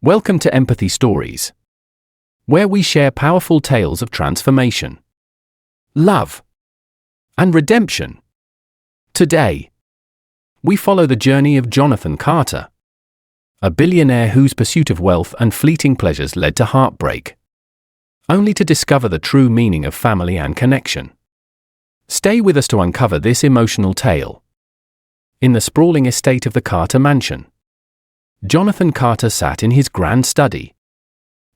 Welcome to Empathy Stories, where we share powerful tales of transformation, love, and redemption. Today, we follow the journey of Jonathan Carter, a billionaire whose pursuit of wealth and fleeting pleasures led to heartbreak, only to discover the true meaning of family and connection. Stay with us to uncover this emotional tale. In the sprawling estate of the Carter mansion, Jonathan Carter sat in his grand study,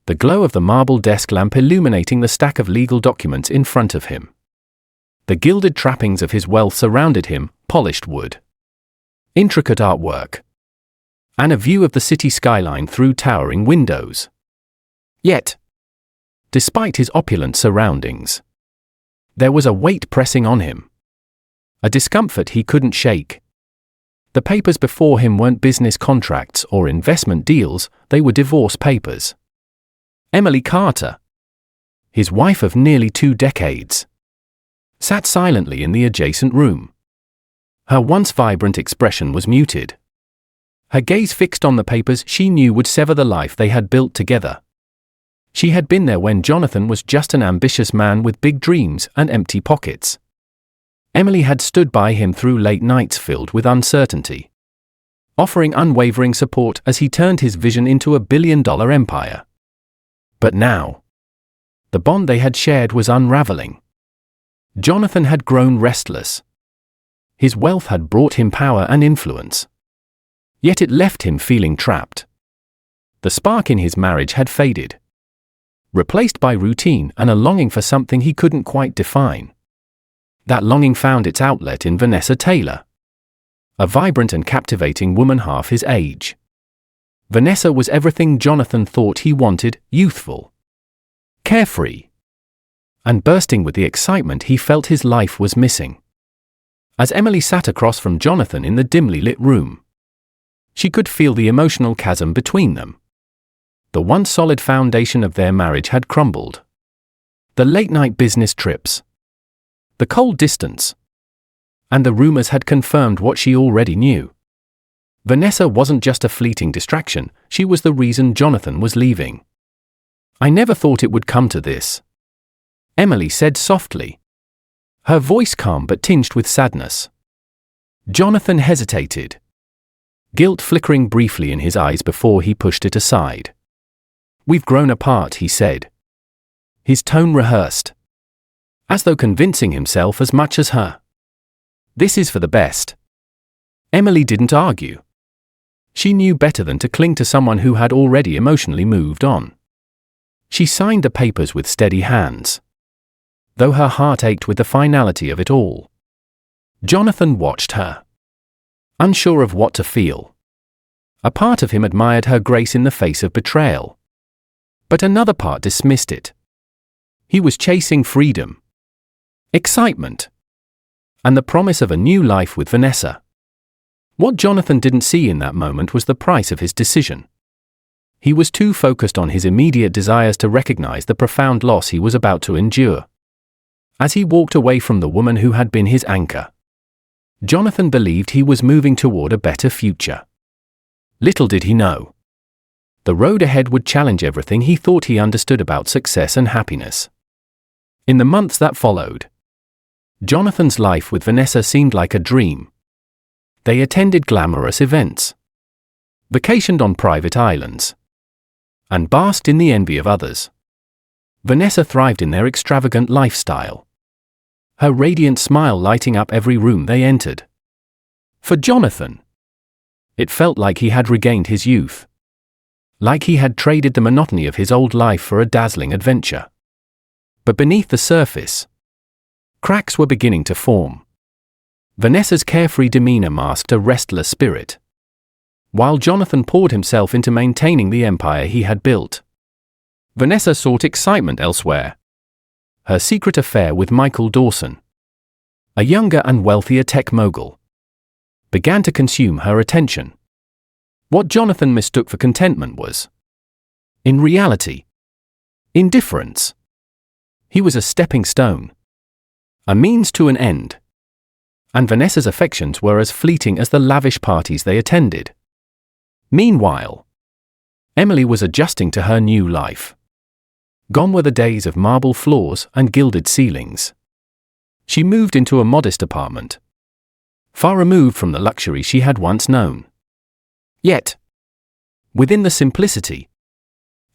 the glow of the marble desk lamp illuminating the stack of legal documents in front of him. The gilded trappings of his wealth surrounded him, polished wood, intricate artwork, and a view of the city skyline through towering windows. Yet, despite his opulent surroundings, there was a weight pressing on him, a discomfort he couldn't shake. The papers before him weren't business contracts or investment deals, they were divorce papers. Emily Carter, his wife of nearly 2 decades, sat silently in the adjacent room. Her once vibrant expression was muted, her gaze fixed on the papers she knew would sever the life they had built together. She had been there when Jonathan was just an ambitious man with big dreams and empty pockets. Emily had stood by him through late nights filled with uncertainty, offering unwavering support as he turned his vision into a billion-dollar empire. But now, the bond they had shared was unraveling. Jonathan had grown restless. His wealth had brought him power and influence, yet it left him feeling trapped. The spark in his marriage had faded, replaced by routine and a longing for something he couldn't quite define. That longing found its outlet in Vanessa Taylor, a vibrant and captivating woman half his age. Vanessa was everything Jonathan thought he wanted: youthful, carefree, and bursting with the excitement he felt his life was missing. As Emily sat across from Jonathan in the dimly lit room, she could feel the emotional chasm between them. The once solid foundation of their marriage had crumbled. The late-night business trips, the cold distance, and the rumors had confirmed what she already knew. Vanessa wasn't just a fleeting distraction, she was the reason Jonathan was leaving. "I never thought it would come to this," Emily said softly, her voice calm but tinged with sadness. Jonathan hesitated, guilt flickering briefly in his eyes before he pushed it aside. "We've grown apart," he said, his tone rehearsed, as though convincing himself as much as her. "This is for the best." Emily didn't argue. She knew better than to cling to someone who had already emotionally moved on. She signed the papers with steady hands, though her heart ached with the finality of it all. Jonathan watched her, unsure of what to feel. A part of him admired her grace in the face of betrayal, but another part dismissed it. He was chasing freedom, excitement, and the promise of a new life with Vanessa. What Jonathan didn't see in that moment was the price of his decision. He was too focused on his immediate desires to recognize the profound loss he was about to endure. As he walked away from the woman who had been his anchor, Jonathan believed he was moving toward a better future. Little did he know, the road ahead would challenge everything he thought he understood about success and happiness. In the months that followed, Jonathan's life with Vanessa seemed like a dream. They attended glamorous events, vacationed on private islands, and basked in the envy of others. Vanessa thrived in their extravagant lifestyle, her radiant smile lighting up every room they entered. For Jonathan, it felt like he had regained his youth, like he had traded the monotony of his old life for a dazzling adventure. But beneath the surface, cracks were beginning to form. Vanessa's carefree demeanor masked a restless spirit, while Jonathan poured himself into maintaining the empire he had built. Vanessa sought excitement elsewhere. Her secret affair with Michael Dawson, a younger and wealthier tech mogul, began to consume her attention. What Jonathan mistook for contentment was, in reality, indifference. He was a stepping stone, a means to an end, and Vanessa's affections were as fleeting as the lavish parties they attended. Meanwhile, Emily was adjusting to her new life. Gone were the days of marble floors and gilded ceilings. She moved into a modest apartment, far removed from the luxury she had once known. Yet, within the simplicity,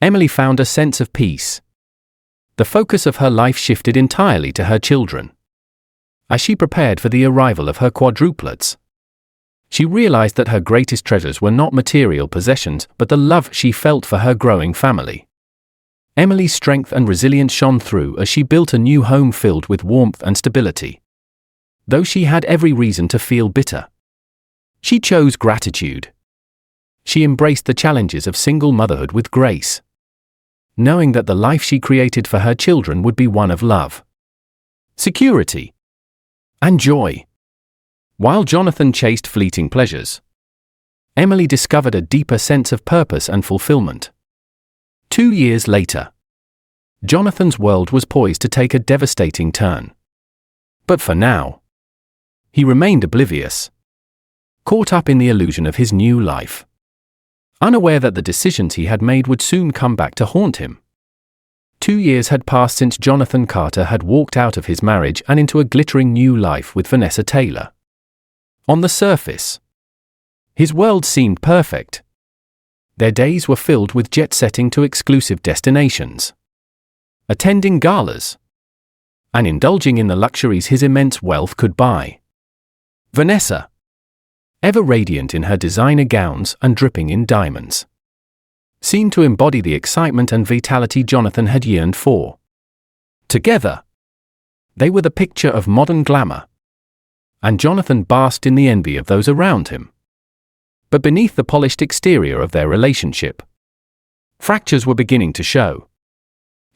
Emily found a sense of peace. The focus of her life shifted entirely to her children. As she prepared for the arrival of her quadruplets, she realized that her greatest treasures were not material possessions but the love she felt for her growing family. Emily's strength and resilience shone through as she built a new home filled with warmth and stability. Though she had every reason to feel bitter, she chose gratitude. She embraced the challenges of single motherhood with grace, knowing that the life she created for her children would be one of love, security, and joy. While Jonathan chased fleeting pleasures, Emily discovered a deeper sense of purpose and fulfillment. 2 years later, Jonathan's world was poised to take a devastating turn. But for now, he remained oblivious, caught up in the illusion of his new life, unaware that the decisions he had made would soon come back to haunt him. 2 years had passed since Jonathan Carter had walked out of his marriage and into a glittering new life with Vanessa Taylor. On the surface, his world seemed perfect. Their days were filled with jet-setting to exclusive destinations, attending galas, and indulging in the luxuries his immense wealth could buy. Vanessa, ever radiant in her designer gowns and dripping in diamonds, seemed to embody the excitement and vitality Jonathan had yearned for. Together, they were the picture of modern glamour, and Jonathan basked in the envy of those around him. But beneath the polished exterior of their relationship, fractures were beginning to show.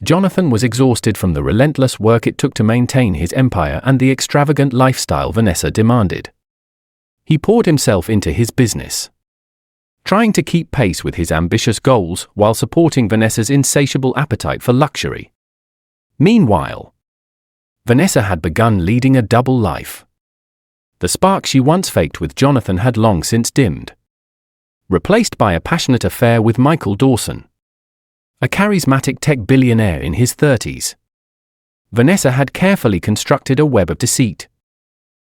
Jonathan was exhausted from the relentless work it took to maintain his empire and the extravagant lifestyle Vanessa demanded. He poured himself into his business, trying to keep pace with his ambitious goals while supporting Vanessa's insatiable appetite for luxury. Meanwhile, Vanessa had begun leading a double life. The spark she once faked with Jonathan had long since dimmed, replaced by a passionate affair with Michael Dawson, a charismatic tech billionaire in his 30s. Vanessa had carefully constructed a web of deceit,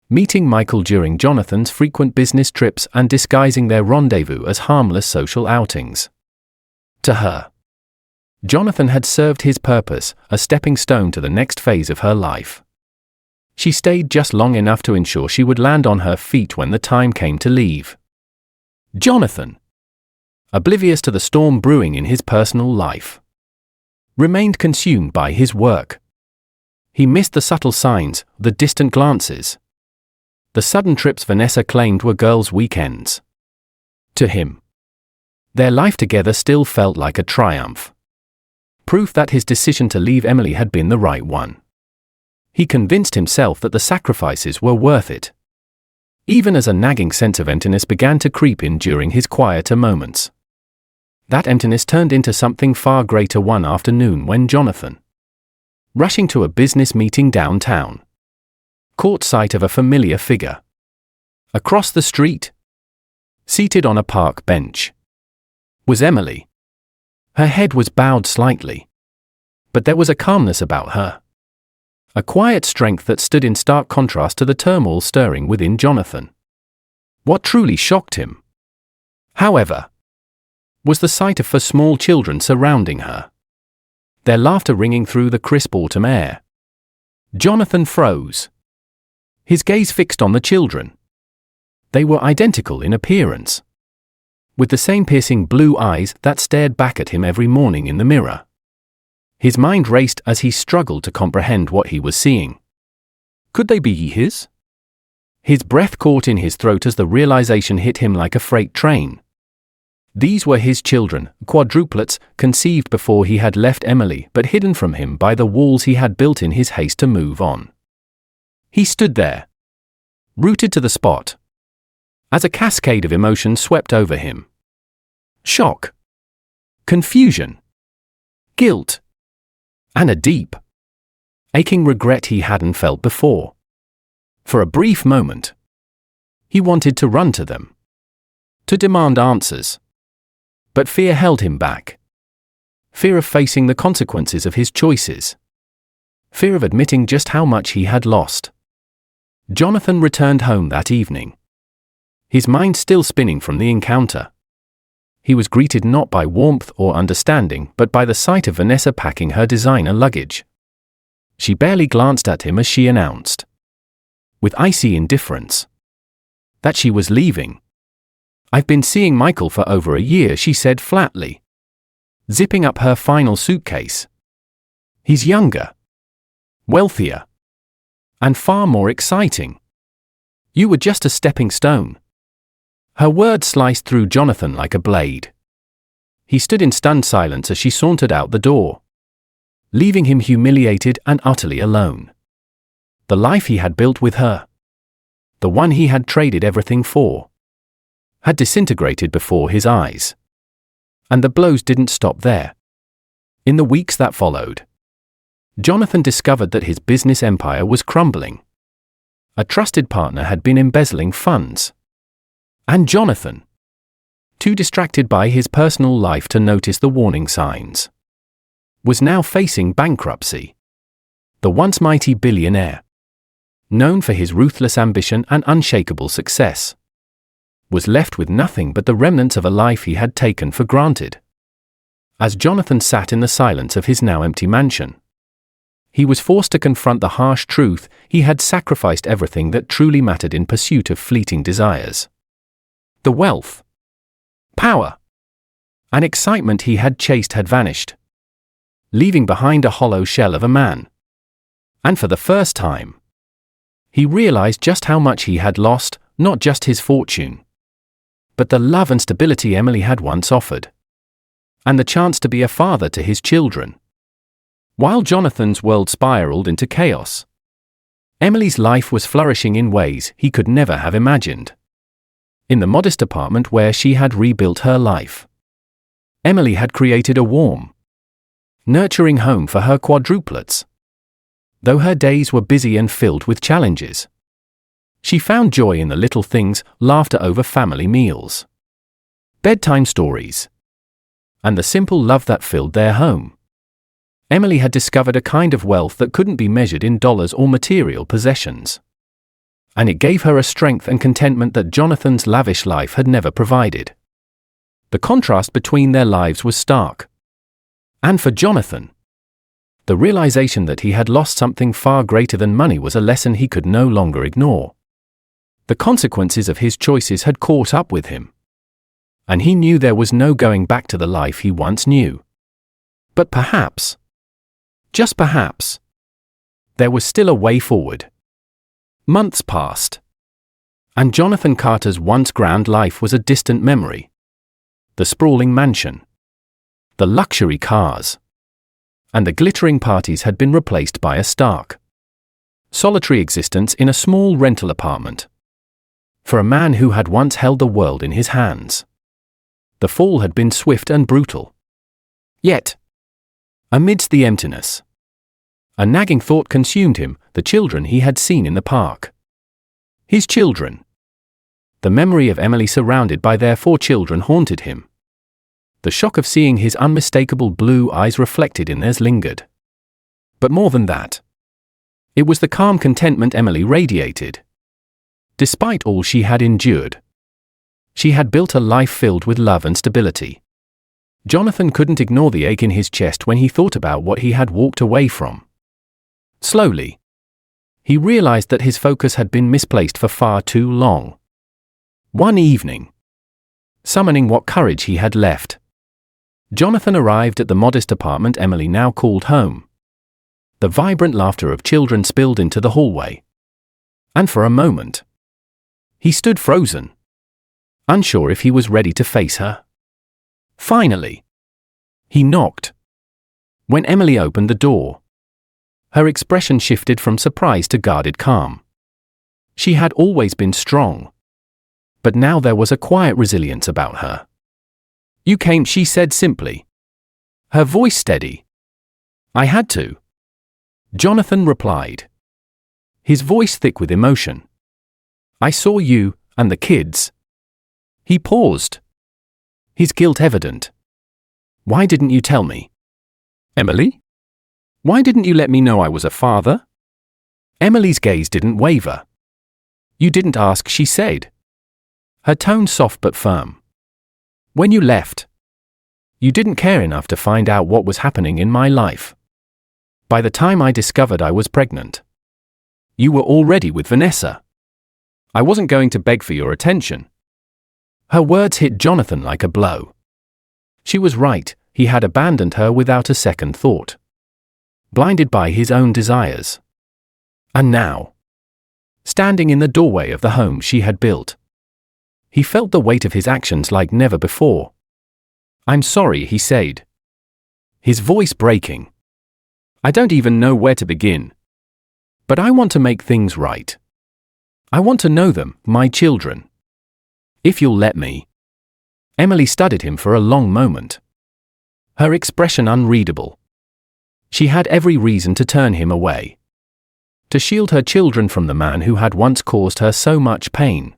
meeting Michael during Jonathan's frequent business trips and disguising their rendezvous as harmless social outings. To her, Jonathan had served his purpose, a stepping stone to the next phase of her life. She stayed just long enough to ensure she would land on her feet when the time came to leave. Jonathan, oblivious to the storm brewing in his personal life, remained consumed by his work. He missed the subtle signs, the distant glances, the sudden trips Vanessa claimed were girls' weekends. To him, their life together still felt like a triumph, proof that his decision to leave Emily had been the right one. He convinced himself that the sacrifices were worth it, even as a nagging sense of emptiness began to creep in during his quieter moments. That emptiness turned into something far greater one afternoon when Jonathan, rushing to a business meeting downtown, caught sight of a familiar figure. Across the street, seated on a park bench, was Emily. Her head was bowed slightly, but there was a calmness about her, a quiet strength that stood in stark contrast to the turmoil stirring within Jonathan. What truly shocked him, however, was the sight of 4 small children surrounding her, their laughter ringing through the crisp autumn air. Jonathan froze, his gaze fixed on the children. They were identical in appearance, with the same piercing blue eyes that stared back at him every morning in the mirror. His mind raced as he struggled to comprehend what he was seeing. Could they be his? His breath caught in his throat as the realization hit him like a freight train. These were his children, quadruplets, conceived before he had left Emily but hidden from him by the walls he had built in his haste to move on. He stood there, rooted to the spot, as a cascade of emotions swept over him. Shock, confusion, guilt, and a deep, aching regret he hadn't felt before. For a brief moment, he wanted to run to them, to demand answers. But fear held him back. Fear of facing the consequences of his choices. Fear of admitting just how much he had lost. Jonathan returned home that evening, his mind still spinning from the encounter. He was greeted not by warmth or understanding, but by the sight of Vanessa packing her designer luggage. She barely glanced at him as she announced, with icy indifference, that she was leaving. "I've been seeing Michael for over a year," she said flatly, zipping up her final suitcase. "He's younger, wealthier, and far more exciting. You were just a stepping stone." Her words sliced through Jonathan like a blade. He stood in stunned silence as she sauntered out the door, leaving him humiliated and utterly alone. The life he had built with her, the one he had traded everything for, had disintegrated before his eyes. And the blows didn't stop there. In the weeks that followed, Jonathan discovered that his business empire was crumbling. A trusted partner had been embezzling funds. And Jonathan, too distracted by his personal life to notice the warning signs, was now facing bankruptcy. The once mighty billionaire, known for his ruthless ambition and unshakable success, was left with nothing but the remnants of a life he had taken for granted. As Jonathan sat in the silence of his now empty mansion, he was forced to confront the harsh truth: he had sacrificed everything that truly mattered in pursuit of fleeting desires. The wealth, power, and excitement he had chased had vanished, leaving behind a hollow shell of a man. And for the first time, he realized just how much he had lost, not just his fortune, but the love and stability Emily had once offered, and the chance to be a father to his children. While Jonathan's world spiraled into chaos, Emily's life was flourishing in ways he could never have imagined. In the modest apartment where she had rebuilt her life, Emily had created a warm, nurturing home for her quadruplets. Though her days were busy and filled with challenges, she found joy in the little things: laughter over family meals, bedtime stories, and the simple love that filled their home. Emily had discovered a kind of wealth that couldn't be measured in dollars or material possessions, and it gave her a strength and contentment that Jonathan's lavish life had never provided. The contrast between their lives was stark. And for Jonathan, the realization that he had lost something far greater than money was a lesson he could no longer ignore. The consequences of his choices had caught up with him, and he knew there was no going back to the life he once knew. But perhaps, just perhaps, there was still a way forward. Months passed, and Jonathan Carter's once grand life was a distant memory. The sprawling mansion, the luxury cars, and the glittering parties had been replaced by a stark, solitary existence in a small rental apartment. For a man who had once held the world in his hands, the fall had been swift and brutal. Yet, amidst the emptiness, a nagging thought consumed him: the children he had seen in the park. His children. The memory of Emily surrounded by their 4 children haunted him. The shock of seeing his unmistakable blue eyes reflected in theirs lingered. But more than that, it was the calm contentment Emily radiated. Despite all she had endured, she had built a life filled with love and stability. Jonathan couldn't ignore the ache in his chest when he thought about what he had walked away from. Slowly, he realized that his focus had been misplaced for far too long. One evening, summoning what courage he had left, Jonathan arrived at the modest apartment Emily now called home. The vibrant laughter of children spilled into the hallway, and for a moment, he stood frozen, unsure if he was ready to face her. Finally, he knocked. When Emily opened the door, her expression shifted from surprise to guarded calm. She had always been strong, but now there was a quiet resilience about her. "You came," she said simply, her voice steady. "I had to," Jonathan replied, his voice thick with emotion. "I saw you, and the kids." He paused, his guilt evident. "Why didn't you tell me?" "Emily? Why didn't you let me know I was a father?" Emily's gaze didn't waver. "You didn't ask," she said, her tone soft but firm. "When you left, you didn't care enough to find out what was happening in my life. By the time I discovered I was pregnant, you were already with Vanessa. I wasn't going to beg for your attention." Her words hit Jonathan like a blow. She was right, he had abandoned her without a second thought, blinded by his own desires. And now, standing in the doorway of the home she had built, he felt the weight of his actions like never before. "I'm sorry," he said, his voice breaking. "I don't even know where to begin. But I want to make things right. I want to know them, my children. If you'll let me." Emily studied him for a long moment, her expression unreadable. She had every reason to turn him away, to shield her children from the man who had once caused her so much pain.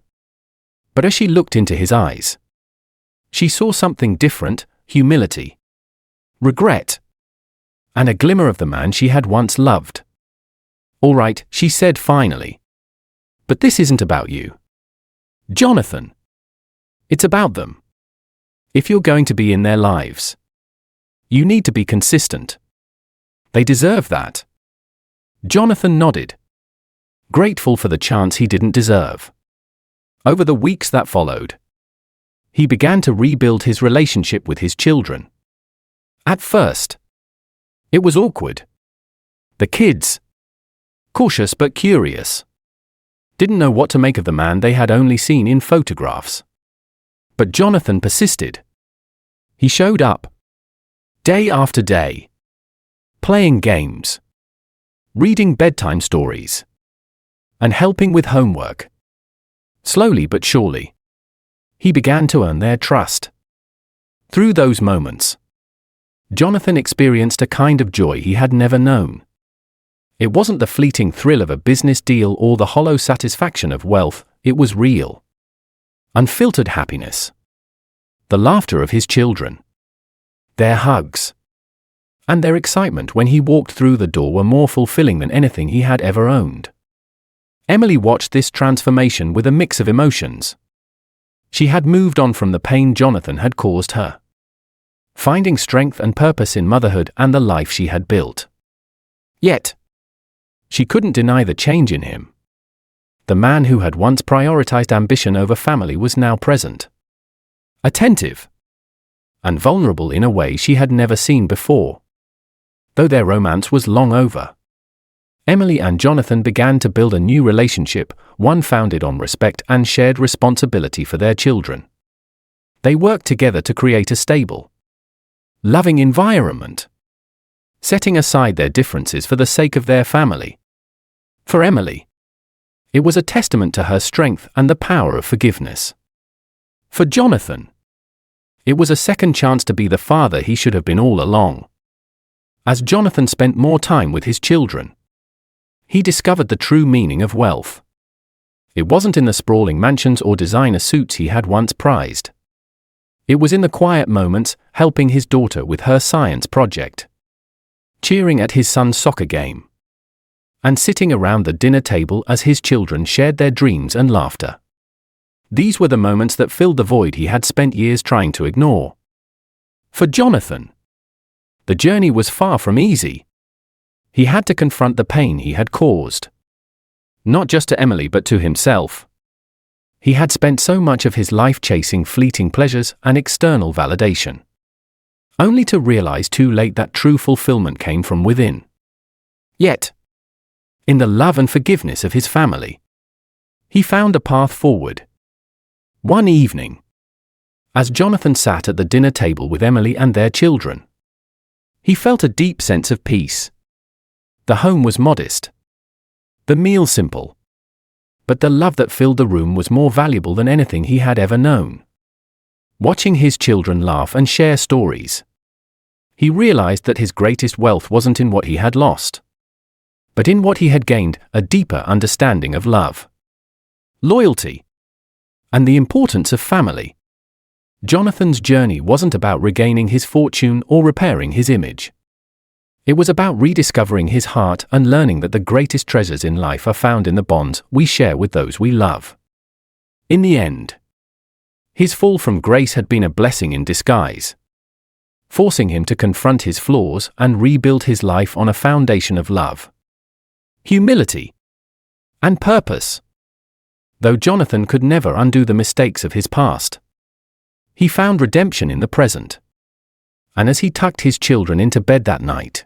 But as she looked into his eyes, she saw something different: humility, regret, and a glimmer of the man she had once loved. "All right," she said finally. "But this isn't about you, Jonathan. It's about them. If you're going to be in their lives, you need to be consistent. They deserve that." Jonathan nodded, grateful for the chance he didn't deserve. Over the weeks that followed, he began to rebuild his relationship with his children. At first, it was awkward. The kids, cautious but curious, didn't know what to make of the man they had only seen in photographs. But Jonathan persisted. He showed up, day after day, playing games, reading bedtime stories, and helping with homework. Slowly but surely, he began to earn their trust. Through those moments, Jonathan experienced a kind of joy he had never known. It wasn't the fleeting thrill of a business deal or the hollow satisfaction of wealth, it was real, unfiltered happiness. The laughter of his children, their hugs, and their excitement when he walked through the door were more fulfilling than anything he had ever owned. Emily watched this transformation with a mix of emotions. She had moved on from the pain Jonathan had caused her, finding strength and purpose in motherhood and the life she had built. Yet, she couldn't deny the change in him. The man who had once prioritized ambition over family was now present, attentive, and vulnerable in a way she had never seen before. Though their romance was long over, Emily and Jonathan began to build a new relationship, one founded on respect and shared responsibility for their children. They worked together to create a stable, loving environment, setting aside their differences for the sake of their family. For Emily, it was a testament to her strength and the power of forgiveness. For Jonathan, it was a second chance to be the father he should have been all along. As Jonathan spent more time with his children, he discovered the true meaning of wealth. It wasn't in the sprawling mansions or designer suits he had once prized. It was in the quiet moments, helping his daughter with her science project, cheering at his son's soccer game, and sitting around the dinner table as his children shared their dreams and laughter. These were the moments that filled the void he had spent years trying to ignore. For Jonathan, the journey was far from easy. He had to confront the pain he had caused, not just to Emily but to himself. He had spent so much of his life chasing fleeting pleasures and external validation, only to realize too late that true fulfillment came from within. Yet, in the love and forgiveness of his family, he found a path forward. One evening, as Jonathan sat at the dinner table with Emily and their children, he felt a deep sense of peace. The home was modest, the meal simple, but the love that filled the room was more valuable than anything he had ever known. Watching his children laugh and share stories, he realized that his greatest wealth wasn't in what he had lost, but in what he had gained: a deeper understanding of love, loyalty, and the importance of family. Jonathan's journey wasn't about regaining his fortune or repairing his image. It was about rediscovering his heart and learning that the greatest treasures in life are found in the bonds we share with those we love. In the end, his fall from grace had been a blessing in disguise, forcing him to confront his flaws and rebuild his life on a foundation of love, humility, and purpose. Though Jonathan could never undo the mistakes of his past, he found redemption in the present. And as he tucked his children into bed that night,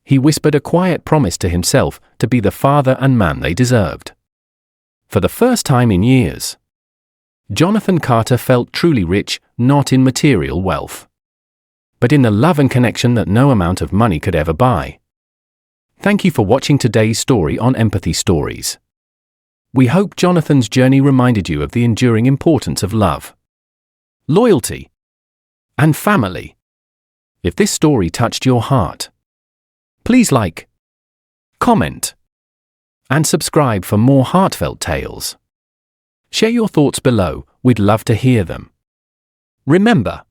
he whispered a quiet promise to himself to be the father and man they deserved. For the first time in years, Jonathan Carter felt truly rich, not in material wealth, but in the love and connection that no amount of money could ever buy. Thank you for watching today's story on Empathy Stories. We hope Jonathan's journey reminded you of the enduring importance of love, loyalty, and family. If this story touched your heart, please like, comment, and subscribe for more heartfelt tales. Share your thoughts below, we'd love to hear them. Remember,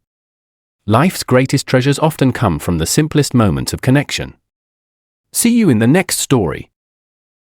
life's greatest treasures often come from the simplest moments of connection. See you in the next story.